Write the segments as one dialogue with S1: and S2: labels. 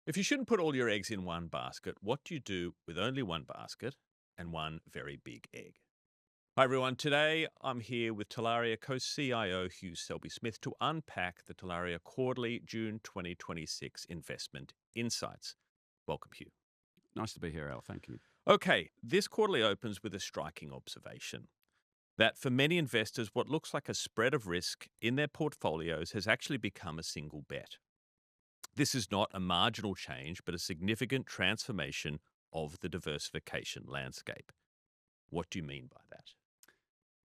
S1: If you shouldn't put all your eggs in one basket, what do you do with only one basket and one very big egg? Hi, everyone. Today I'm here with Talaria Co-CIO Hugh Selby-Smith to unpack the Talaria Quarterly June 2026 Investment Insights. Welcome, Hugh.
S2: Nice to be here, Al. Thank you.
S1: Okay, this quarterly opens with a striking observation that for many investors, what looks like a spread of risk in their portfolios has actually become a single bet. This is not a marginal change, but a significant transformation of the diversification landscape. What do you mean by that?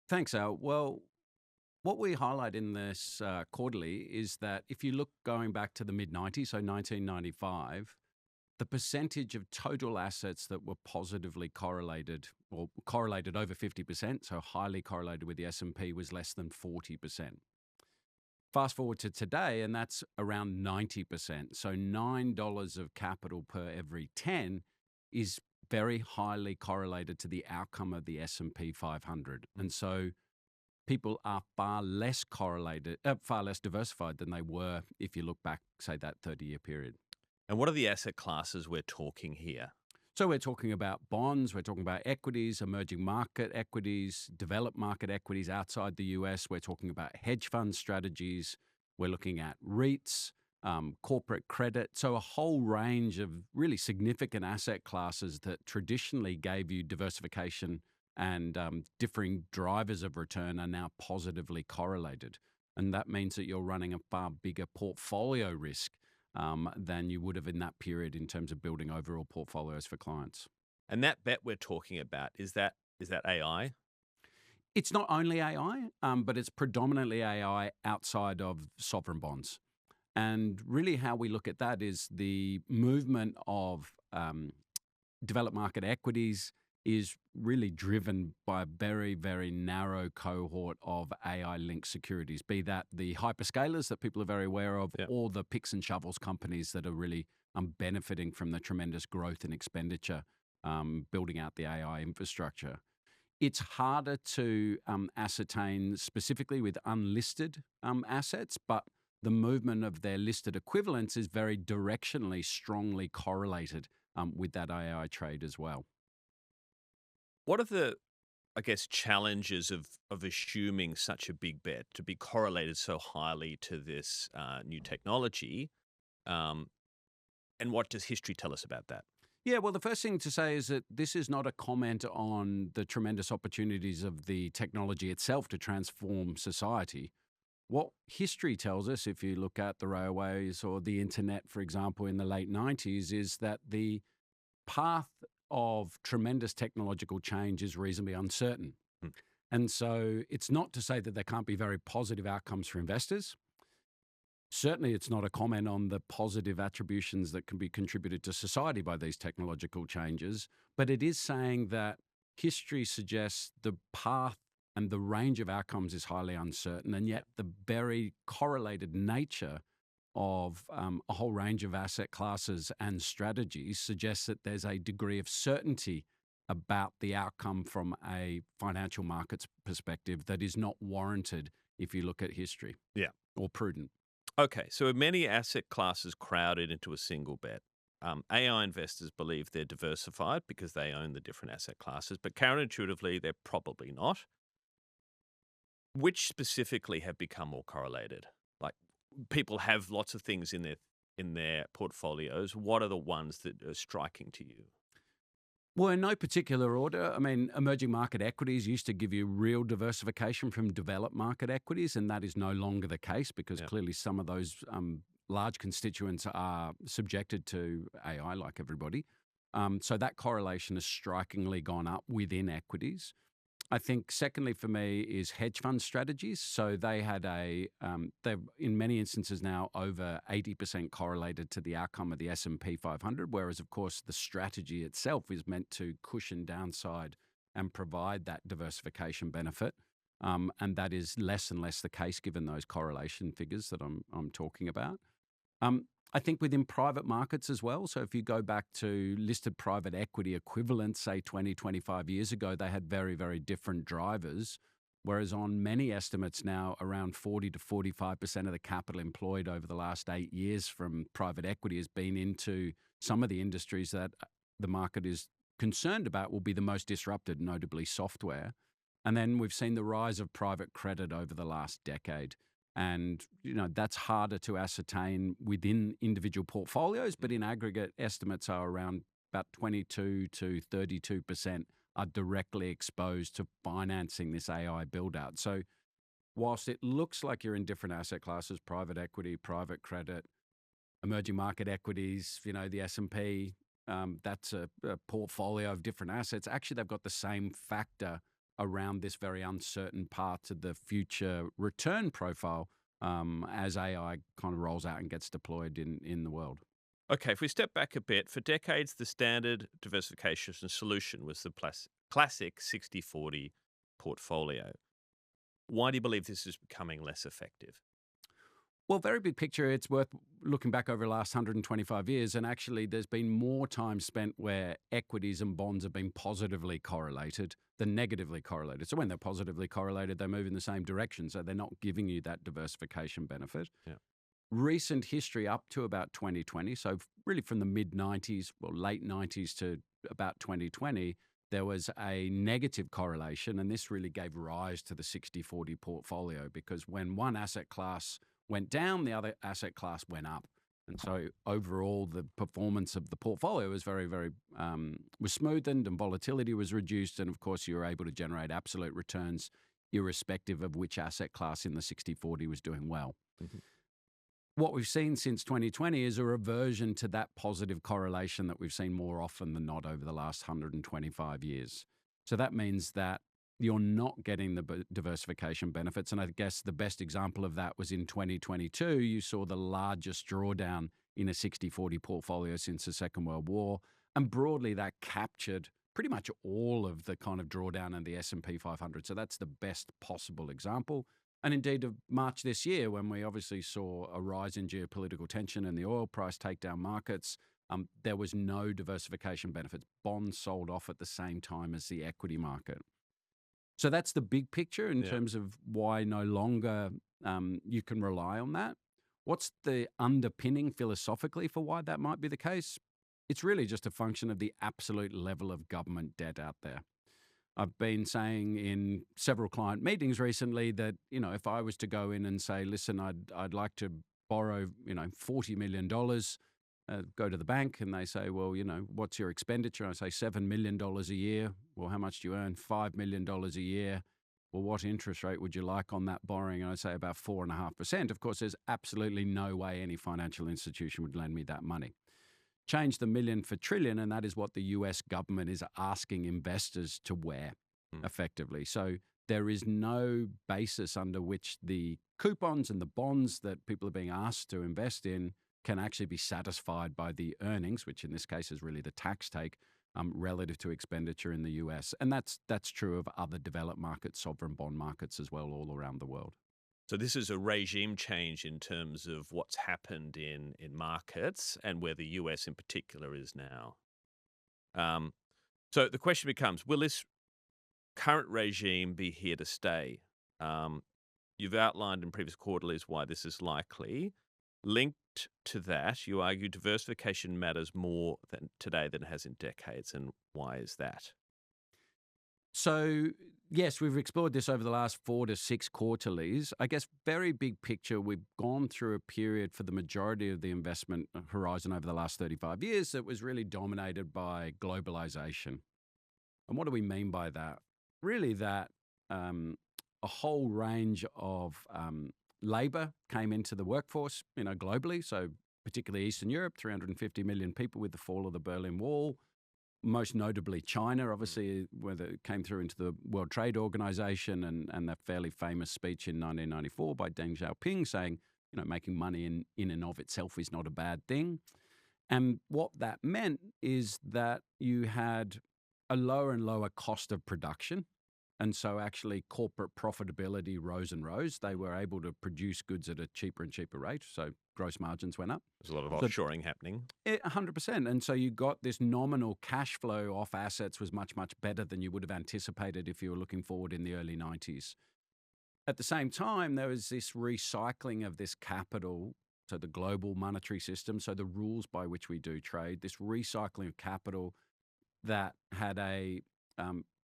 S2: Thanks, Al. Well, what we highlight in this quarterly is that if you look going back to the mid-90s, so 1995, the percentage of total assets that were positively correlated or correlated over 50%, so highly correlated with the S&P, was less than 40%. Fast forward to today, and that's around 90%. So $9 of capital per every 10 is very highly correlated to the outcome of the S&P 500. And so people are far less diversified than they were if you look back, say, that 30-year period.
S1: And what are the asset classes we're talking here?
S2: So we're talking about bonds, we're talking about equities, emerging market equities, developed market equities outside the US. We're talking about hedge fund strategies. We're looking at REITs, corporate credit. So a whole range of really significant asset classes that traditionally gave you diversification and differing drivers of return are now positively correlated. And that means that you're running a far bigger portfolio risk than you would have in that period in terms of building overall portfolios for clients.
S1: And that bet we're talking about, is that AI?
S2: It's not only AI, but it's predominantly AI outside of sovereign bonds. And really how we look at that is the movement of developed market equities is really driven by a very, very narrow cohort of AI-linked securities, be that the hyperscalers that people are very aware of, or the picks and shovels companies that are really benefiting from the tremendous growth and expenditure building out the AI infrastructure. It's harder to ascertain specifically with unlisted assets, but the movement of their listed equivalents is very directionally, strongly correlated with that AI trade as well.
S1: What are the, challenges of assuming such a big bet to be correlated so highly to this new technology? And what does history tell us about that?
S2: Yeah, well, the first thing to say is that this is not a comment on the tremendous opportunities of the technology itself to transform society. What history tells us, if you look at the railways or the internet, for example, in the late 90s, is that the path of tremendous technological change is reasonably uncertain.
S1: Hmm.
S2: And so it's not to say that there can't be very positive outcomes for investors. Certainly, it's not a comment on the positive attributions that can be contributed to society by these technological changes, but it is saying that history suggests the path and the range of outcomes is highly uncertain, and yet the very correlated nature of a whole range of asset classes and strategies suggests that there's a degree of certainty about the outcome from a financial markets perspective that is not warranted if you look at history.
S1: Yeah.
S2: Or prudent.
S1: Okay, so many asset classes crowded into a single bet. AI investors believe they're diversified because they own the different asset classes, but counterintuitively, they're probably not. Which specifically have become more correlated? Like, people have lots of things in their portfolios. What are the ones that are striking to you?
S2: Well, in no particular order. I mean, emerging market equities used to give you real diversification from developed market equities, and that is no longer the case because clearly some of those large constituents are subjected to AI like everybody. So that correlation has strikingly gone up within equities. I think secondly for me is hedge fund strategies. So they had they're in many instances now over 80% correlated to the outcome of the S&P 500, whereas of course the strategy itself is meant to cushion downside and provide that diversification benefit. And that is less and less the case given those correlation figures that I'm talking about. I think within private markets as well. So if you go back to listed private equity equivalents, say 20, 25 years ago, they had very, very different drivers. whereas on many estimates now, around 40 to 45% of the capital employed over the last 8 years from private equity has been into some of the industries that the market is concerned about will be the most disrupted, notably software. And then we've seen the rise of private credit over the last decade. And, that's harder to ascertain within individual portfolios, but in aggregate, estimates are around about 22 to 32% are directly exposed to financing this AI build-out. So whilst it looks like you're in different asset classes, private equity, private credit, emerging market equities, the S&P, that's a portfolio of different assets. Actually, they've got the same factor around this very uncertain part of the future return profile as AI kind of rolls out and gets deployed in the world.
S1: Okay, if we step back a bit, for decades, the standard diversification solution was the classic 60/40 portfolio. Why do you believe this is becoming less effective?
S2: Well, very big picture, it's worth looking back over the last 125 years. And actually, there's been more time spent where equities and bonds have been positively correlated than negatively correlated. So when they're positively correlated, they move in the same direction. So they're not giving you that diversification benefit.
S1: Yeah.
S2: Recent history up to about 2020, so really from the mid-90s, well, late 90s to about 2020, there was a negative correlation. And this really gave rise to the 60/40 portfolio, because when one asset class went down, the other asset class went up. And so overall, the performance of the portfolio was very, very, was smoothened and volatility was reduced. And of course, you were able to generate absolute returns irrespective of which asset class in the 60/40 was doing well.
S1: Mhm.
S2: What we've seen since 2020 is a reversion to that positive correlation that we've seen more often than not over the last 125 years. So that means that you're not getting the diversification benefits. And I guess the best example of that was in 2022. You saw the largest drawdown in a 60/40 portfolio since the Second World War. And broadly, that captured pretty much all of the kind of drawdown in the S&P 500. So that's the best possible example. And indeed, of March this year, when we obviously saw a rise in geopolitical tension and the oil price take down markets, there was no diversification benefits. Bonds sold off at the same time as the equity market. So that's the big picture in terms of why no longer you can rely on that. What's the underpinning philosophically for why that might be the case? It's really just a function of the absolute level of government debt out there. I've been saying in several client meetings recently that, if I was to go in and say, listen, I'd like to borrow, $40 million, go to the bank and they say, well, what's your expenditure? I say $7 million a year. Well, how much do you earn? $5 million a year. Well, what interest rate would you like on that borrowing? And I say about 4.5%. Of course, there's absolutely no way any financial institution would lend me that money. Change the million for trillion, and that is what the US government is asking investors to wear effectively. So there is no basis under which the coupons and the bonds that people are being asked to invest in can actually be satisfied by the earnings, which in this case is really the tax take, relative to expenditure in the US. And that's true of other developed markets, sovereign bond markets as well, all around the world.
S1: So this is a regime change in terms of what's happened in markets and where the US in particular is now. So the question becomes, will this current regime be here to stay? You've outlined in previous quarterlies why this is likely. Linked to that, you argue diversification matters more today than it has in decades. And why is that?
S2: So, yes, we've explored this over the last 4 to 6 quarterlies. I guess very big picture, we've gone through a period for the majority of the investment horizon over the last 35 years that was really dominated by globalization. And what do we mean by that? Really that a whole range of labor came into the workforce, globally. So particularly Eastern Europe, 350 million people with the fall of the Berlin Wall. Most notably China, obviously, where it came through into the World Trade Organization and that fairly famous speech in 1994 by Deng Xiaoping saying, making money in and of itself is not a bad thing. And what that meant is that you had a lower and lower cost of production. And so actually corporate profitability rose and rose. They were able to produce goods at a cheaper and cheaper rate. So gross margins went up.
S1: There's a lot of offshoring happening.
S2: 100%. And so you got this nominal cash flow off assets was much, much better than you would have anticipated if you were looking forward in the early 90s. At the same time, there was this recycling of this capital, so the global monetary system, so the rules by which we do trade, this recycling of capital that had a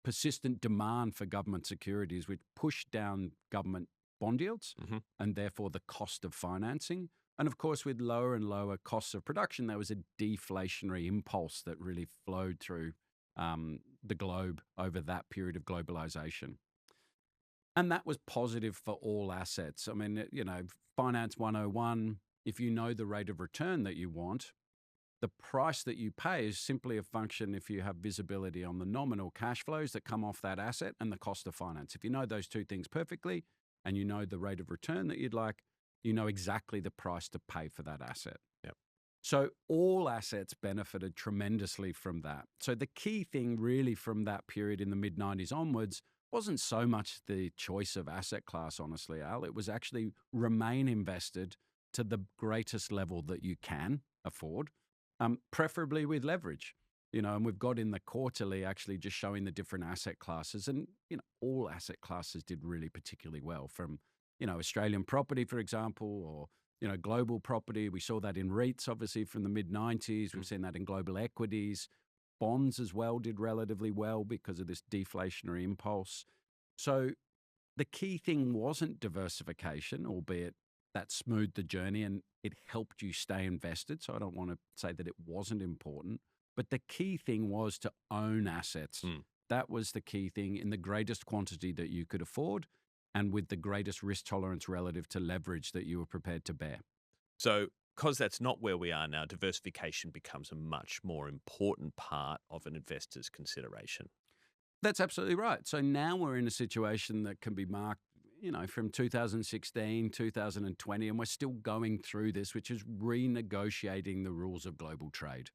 S2: persistent demand for government securities, which pushed down government bond yields
S1: Hmm.
S2: and therefore the cost of financing. And of course, with lower and lower costs of production, there was a deflationary impulse that really flowed through the globe over that period of globalization. And that was positive for all assets. I mean, Finance 101, if you know the rate of return that you want, the price that you pay is simply a function if you have visibility on the nominal cash flows that come off that asset and the cost of finance. If you know those two things perfectly and you know the rate of return that you'd like, you know exactly the price to pay for that asset.
S1: Yep.
S2: So all assets benefited tremendously from that. So the key thing really from that period in the mid-90s onwards wasn't so much the choice of asset class, honestly, Al. It was actually remain invested to the greatest level that you can afford, preferably with leverage. And we've got in the quarterly actually just showing the different asset classes, and all asset classes did really particularly well, from Australian property, for example, or global property. We saw that in REITs, obviously, from the mid-90s. We've seen that in global equities. Bonds as well did relatively well because of this deflationary impulse. So the key thing wasn't diversification, albeit that smoothed the journey and it helped you stay invested. So I don't want to say that it wasn't important, but the key thing was to own assets. That was the key thing in the greatest quantity that you could afford and with the greatest risk tolerance relative to leverage that you were prepared to bear.
S1: So, because that's not where we are now, diversification becomes a much more important part of an investor's consideration.
S2: That's absolutely right. So now we're in a situation that can be marked, from 2016, 2020, and we're still going through this, which is renegotiating the rules of global trade.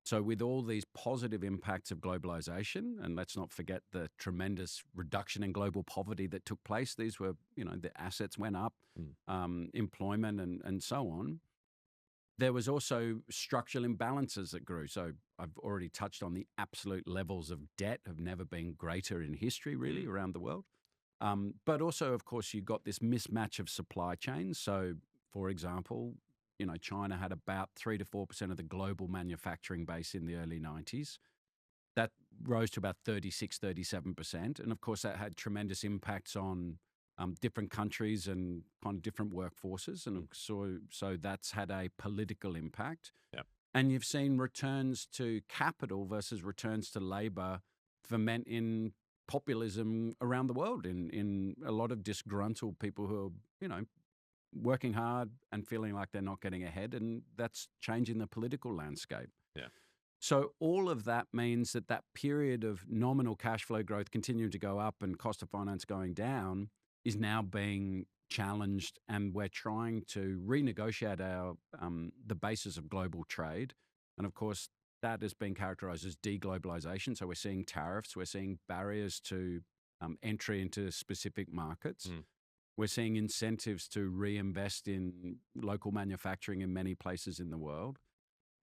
S2: So with all these positive impacts of globalization, and let's not forget the tremendous reduction in global poverty that took place, these were, the assets went up, employment and so on. There was also structural imbalances that grew. So I've already touched on the absolute levels of debt have never been greater in history, really, around the world. But also, of course, you got this mismatch of supply chains. So, for example, China had about 3 to 4% of the global manufacturing base in the early 90s. That rose to about 36, 37%. And of course, that had tremendous impacts on different countries and kind of different workforces. And so that's had a political impact.
S1: Yep.
S2: And you've seen returns to capital versus returns to labor ferment in populism around the world, in a lot of disgruntled people who are, working hard and feeling like they're not getting ahead. And that's changing the political landscape.
S1: Yeah.
S2: So all of that means that period of nominal cash flow growth continuing to go up and cost of finance going down is now being challenged, and we're trying to renegotiate our the basis of global trade. And of course, that has been characterized as deglobalization. So we're seeing tariffs, we're seeing barriers to entry into specific markets. We're seeing incentives to reinvest in local manufacturing in many places in the world.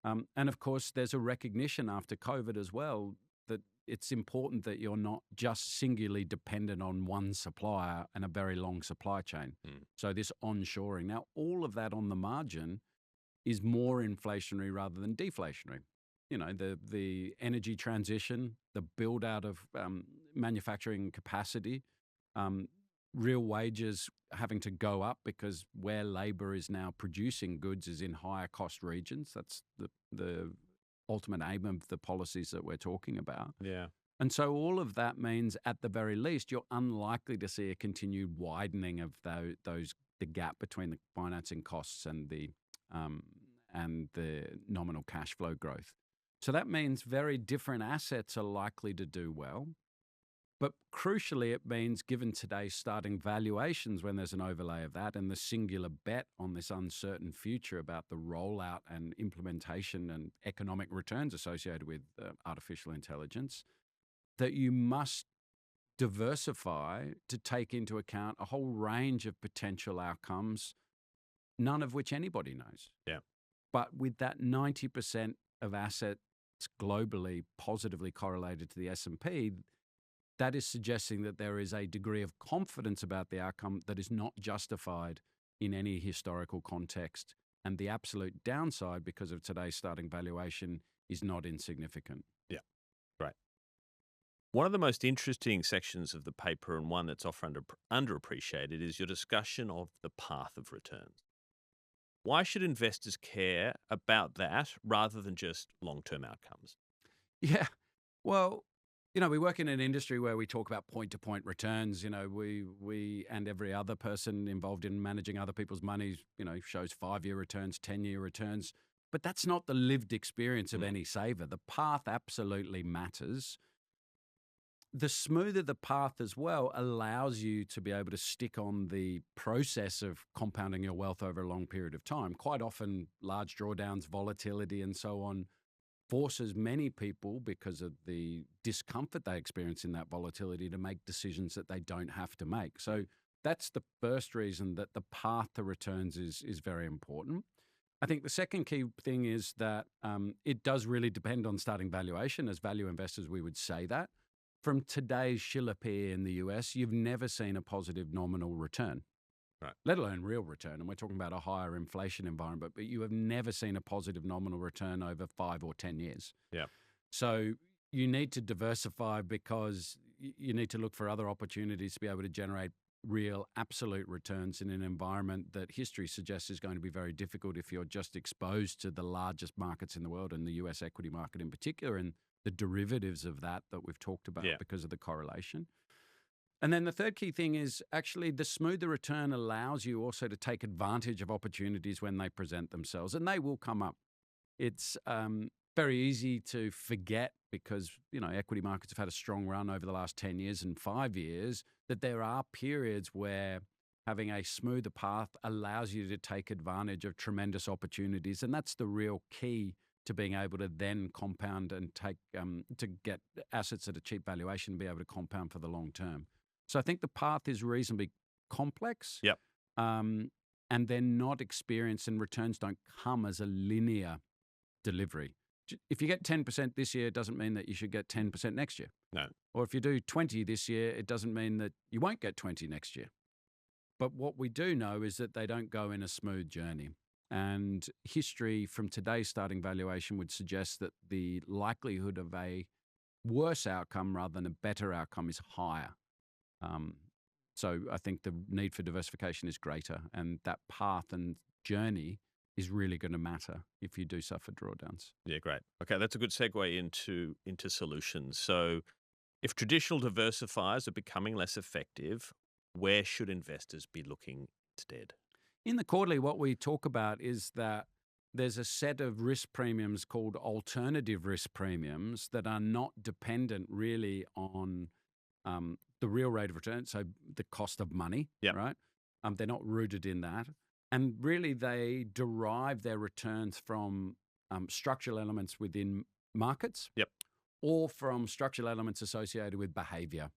S2: And of course, there's a recognition after COVID as well that it's important that you're not just singularly dependent on one supplier and a very long supply chain. So this onshoring. Now, all of that on the margin is more inflationary rather than deflationary. The energy transition, the build out of manufacturing capacity, real wages having to go up because where labor is now producing goods is in higher cost regions. That's the ultimate aim of the policies that we're talking about.
S1: Yeah.
S2: And so all of that means, at the very least, you're unlikely to see a continued widening of the gap between the financing costs and the nominal cash flow growth. So that means very different assets are likely to do well. But crucially, it means, given today's starting valuations, when there's an overlay of that and the singular bet on this uncertain future about the rollout and implementation and economic returns associated with artificial intelligence, that you must diversify to take into account a whole range of potential outcomes, none of which anybody knows.
S1: Yeah.
S2: But with that 90% of assets globally positively correlated to the S&P, that is suggesting that there is a degree of confidence about the outcome that is not justified in any historical context. And the absolute downside, because of today's starting valuation, is not insignificant.
S1: Yeah, great. One of the most interesting sections of the paper, and one that's often underappreciated, is your discussion of the path of returns. Why should investors care about that rather than just long-term outcomes?
S2: Yeah. Well, we work in an industry where we talk about point-to-point returns. We and every other person involved in managing other people's money, shows 5-year returns, 10-year returns. But that's not the lived experience of any saver. The path absolutely matters. The smoother the path as well allows you to be able to stick on the process of compounding your wealth over a long period of time. Quite often, large drawdowns, volatility, and so on forces many people, because of the discomfort they experience in that volatility, to make decisions that they don't have to make. So that's the first reason that the path to returns is very important. I think the second key thing is that it does really depend on starting valuation. As value investors, we would say that. From today's Schiller PE in the US, you've never seen a positive nominal return,
S1: Right.
S2: let alone real return. And we're talking about a higher inflation environment, but you have never seen a positive nominal return over 5 or 10 years.
S1: Yeah.
S2: So you need to diversify, because you need to look for other opportunities to be able to generate real absolute returns in an environment that history suggests is going to be very difficult if you're just exposed to the largest markets in the world, and the US equity market in particular, and the derivatives of that we've talked about because of the correlation. And then the third key thing is actually the smoother return allows you also to take advantage of opportunities when they present themselves, and they will come up. It's very easy to forget, because equity markets have had a strong run over the last 10 years and 5 years, that there are periods where having a smoother path allows you to take advantage of tremendous opportunities, and that's the real key to being able to then compound and take to get assets at a cheap valuation and be able to compound for the long term. So I think the path is reasonably complex.
S1: Yep.
S2: And they're not experienced, and returns don't come as a linear delivery. If you get 10% this year, it doesn't mean that you should get 10% next year.
S1: No.
S2: Or if you do 20 this year, it doesn't mean that you won't get 20 next year. But what we do know is that they don't go in a smooth journey. And history from today's starting valuation would suggest that the likelihood of a worse outcome rather than a better outcome is higher. So I think the need for diversification is greater, and that path and journey is really going to matter if you do suffer drawdowns.
S1: Yeah, great. Okay, that's a good segue into solutions. So if traditional diversifiers are becoming less effective, where should investors be looking instead?
S2: In the quarterly, what we talk about is that there's a set of risk premiums called alternative risk premiums that are not dependent really on the real rate of return, so the cost of money, right? They're not rooted in that. And really, they derive their returns from structural elements within markets or from structural elements associated with behavior.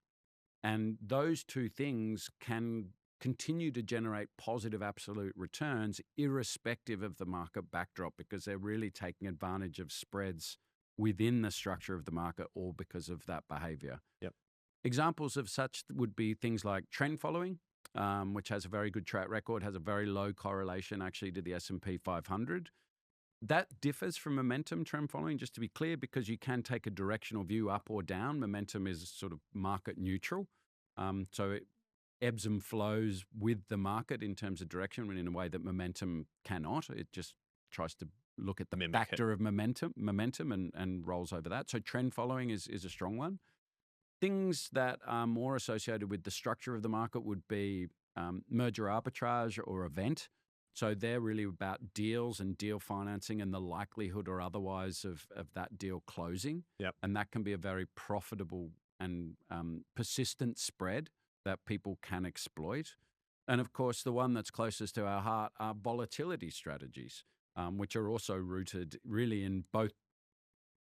S2: And those two things can continue to generate positive absolute returns irrespective of the market backdrop, because they're really taking advantage of spreads within the structure of the market, or because of that behavior. Examples of such would be things like trend following, which has a very good track record, has a very low correlation actually to the S&P 500. That differs from momentum trend following, just to be clear, because you can take a directional view up or down. Momentum is sort of market neutral. So it ebbs and flows with the market in terms of direction, in a way that momentum cannot. It just tries to look at the factor of momentum and rolls over that. So trend following is a strong one. Things that are more associated with the structure of the market would be merger arbitrage or event. So they're really about deals and deal financing and the likelihood or otherwise of that deal closing. And that can be a very profitable and persistent spread that people can exploit. And of course, the one that's closest to our heart are volatility strategies, which are also rooted really in both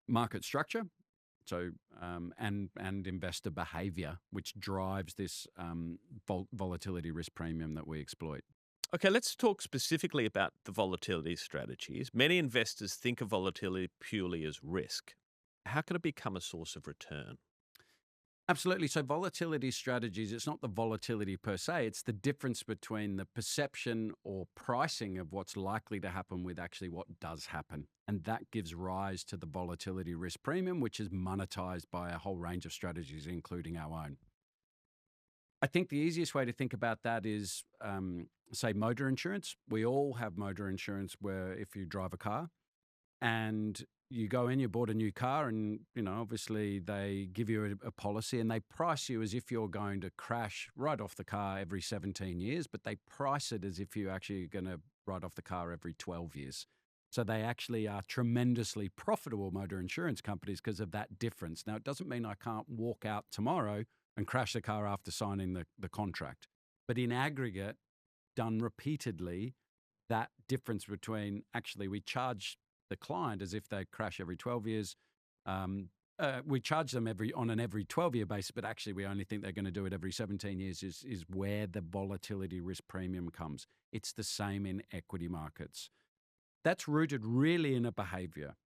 S2: market structure, so and investor behavior, which drives this volatility risk premium that we exploit.
S1: Okay, let's talk specifically about the volatility strategies. Many investors think of volatility purely as risk. How can it become a source of return?
S2: Absolutely. So volatility strategies, it's not the volatility per se, it's the difference between the perception or pricing of what's likely to happen with actually what does happen. And that gives rise to the volatility risk premium, which is monetized by a whole range of strategies, including our own. I think the easiest way to think about that is, say, motor insurance. We all have motor insurance where if you drive a car, and you go in, you bought a new car, and obviously they give you a policy, and they price you as if you're going to crash right off the car every 17 years, but they price it as if you're actually going to write off the car every 12 years. So they actually are tremendously profitable motor insurance companies because of that difference. Now, it doesn't mean I can't walk out tomorrow and crash the car after signing the contract, but in aggregate, done repeatedly, that difference between actually we charge the client as if they crash every 12 years. We charge them on an every 12-year basis, but actually we only think they're going to do it every 17 years is where the volatility risk premium comes. It's the same in equity markets. That's rooted really in a behavior.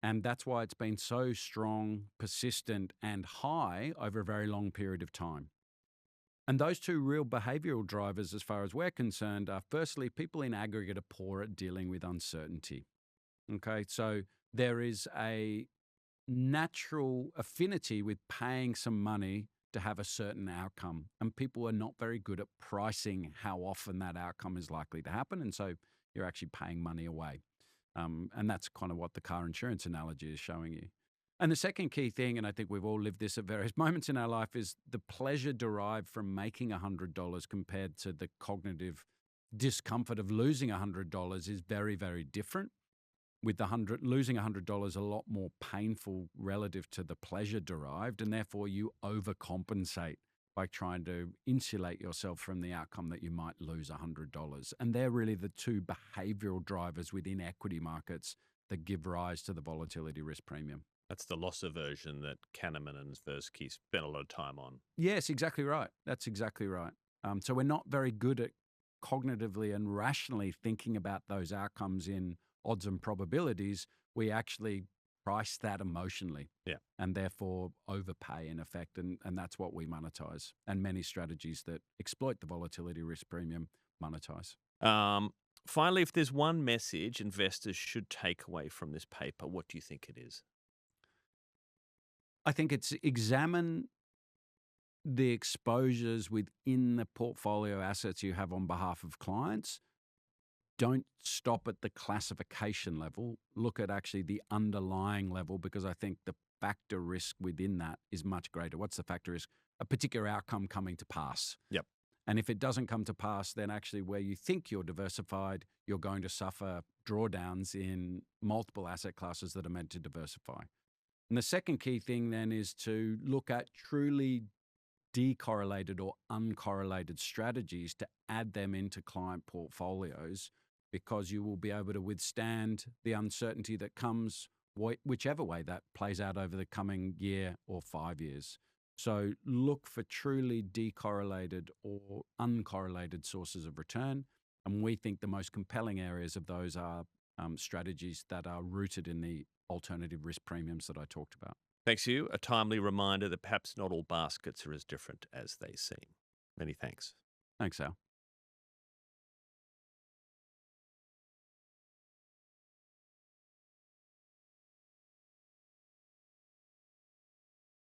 S2: And that's why it's been so strong, persistent, and high over a very long period of time. And those two real behavioral drivers, as far as we're concerned, are firstly, people in aggregate are poor at dealing with uncertainty. Okay, so there is a natural affinity with paying some money to have a certain outcome. And people are not very good at pricing how often that outcome is likely to happen. And so you're actually paying money away. And that's kind of what the car insurance analogy is showing you. And the second key thing, and I think we've all lived this at various moments in our life, is the pleasure derived from making $100 compared to the cognitive discomfort of losing $100 is very, very different. With losing $100 a lot more painful relative to the pleasure derived, and therefore you overcompensate by trying to insulate yourself from the outcome that you might lose $100. And they're really the two behavioral drivers within equity markets that give rise to the volatility risk premium.
S1: That's the loss aversion that Kahneman and Tversky spent a lot of time on.
S2: Yes, exactly right. That's exactly right. So we're not very good at cognitively and rationally thinking about those outcomes in odds and probabilities. We actually price that emotionally, and therefore overpay in effect, and that's what we monetize. And many strategies that exploit the volatility risk premium monetize.
S1: Finally, if there's one message investors should take away from this paper, what do you think it is?
S2: I think it's examine the exposures within the portfolio assets you have on behalf of clients. Don't stop at the classification level. Look at actually the underlying level, because I think the factor risk within that is much greater. What's the factor risk? A particular outcome coming to pass.
S1: Yep.
S2: And if it doesn't come to pass, then actually where you think you're diversified, you're going to suffer drawdowns in multiple asset classes that are meant to diversify. And the second key thing then is to look at truly decorrelated or uncorrelated strategies to add them into client portfolios, because you will be able to withstand the uncertainty that comes whichever way that plays out over the coming year or 5 years. So look for truly decorrelated or uncorrelated sources of return. And we think the most compelling areas of those are strategies that are rooted in the alternative risk premiums that I talked about.
S1: Thanks, Hugh. A timely reminder that perhaps not all baskets are as different as they seem. Many thanks.
S2: Thanks, Al.